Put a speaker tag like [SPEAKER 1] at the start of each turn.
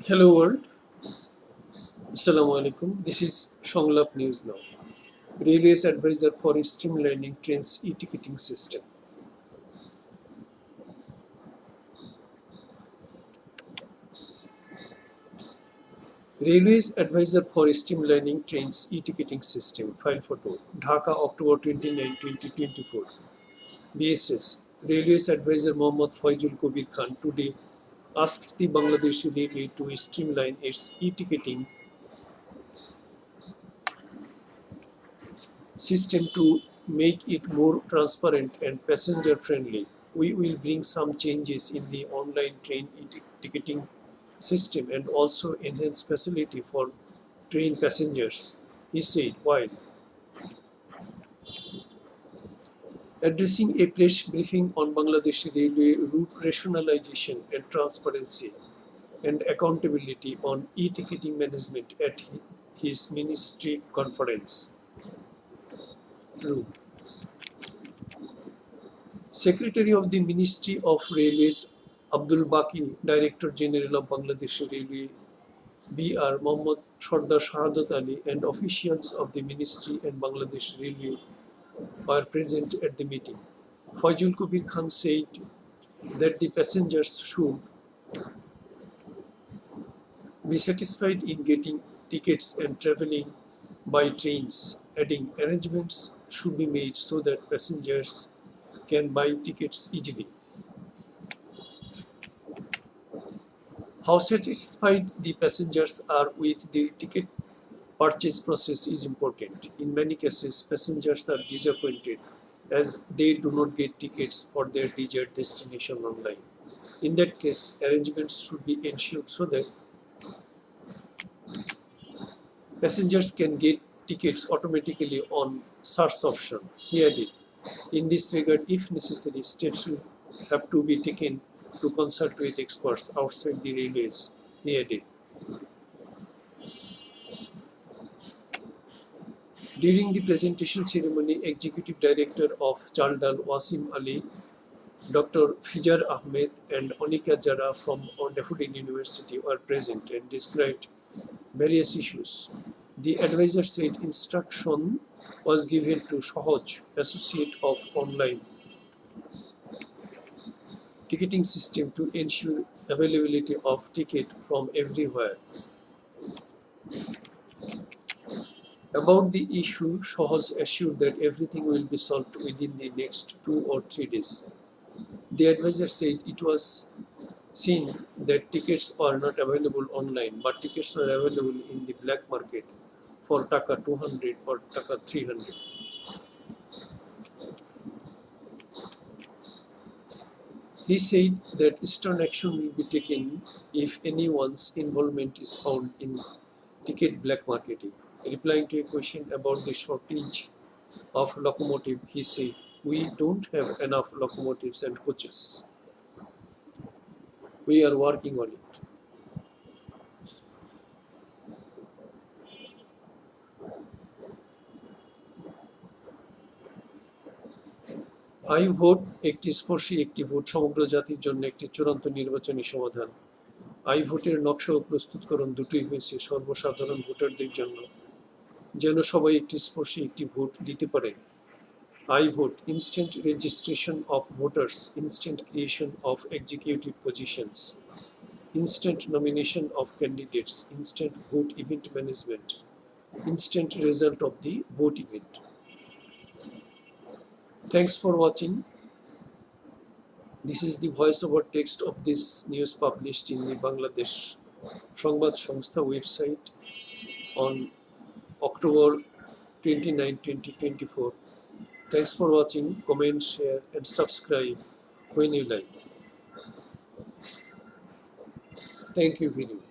[SPEAKER 1] Hello world, Assalamu alaikum. This is Songlap News Now. Railways advisor for streamlining trains e-ticketing system. Railways advisor for streamlining trains e-ticketing system. File photo. Dhaka, October 29, 2024. BSS. Railways advisor Mohammad Foyzul Kabir Khan today asked the Bangladeshi Railway to streamline its e-ticketing system to make it more transparent and passenger friendly. We will bring some changes in the online train ticketing system and also enhance facility for train passengers, he said while addressing a press briefing on Bangladesh Railway route rationalization and transparency and accountability on e-ticketing management at his ministry conference. Secretary of the Ministry of Railways Abdul Baki, Director General of Bangladesh Railway BR Mohammad Sardar Shahadat Ali and officials of the Ministry and Bangladesh Railway were present at the meeting. Foyzul Kabir Khan said that the passengers should be satisfied in getting tickets and travelling by trains, adding arrangements should be made so that passengers can buy tickets easily. How satisfied the passengers are with the ticket purchase process is important. In many cases, passengers are disappointed as they do not get tickets for their desired destination online. In that case, arrangements should be ensured so that passengers can get tickets automatically on search option. He added, in this regard, if necessary, steps will have to be taken to consult with experts outside the railways, he added. During the presentation ceremony, Executive Director of Chaldal Wasim Ali, Dr. Fijar Ahmed and Onika Jara from Daffodil University were present and described various issues. The advisor said instruction was given to Shahaj, Associate of Online Ticketing System, to ensure availability of ticket from everywhere. About the issue, Shahaj assured that everything will be solved within the next 2 or 3 days. The advisor said it was seen that tickets are not available online, but tickets are available in the black market for Taka 200 or Taka 300. He said that stern action will be taken if anyone's involvement is found in ticket black marketing. Replying to a question about the shortage of locomotive, he said, "We don't have enough locomotives and coaches. We are working on it." I vote একটি স্পর্শী একটি vote সমগ্র জাতির জন্য একটি চূড়ান্ত নির্বাচনী সমাধান। I ভোটের নকশা ও প্রস্তুতকরণ দুটোই হয়েছে সর্বসাধারণ ভোটারদের জন্য, যেন সবাই একটি স্পর্শী একটি ভোট দিতে পারে। I vote instant registration of voters, instant creation of executive positions, instant nomination of candidates, instant vote event management, instant result of the vote event. Thanks for watching. This is the voiceover text of this news published in the Bangladesh Sangbad Songstha website on October 29, 2024. Thanks for watching. Comment, share and subscribe when you like. Thank you very much.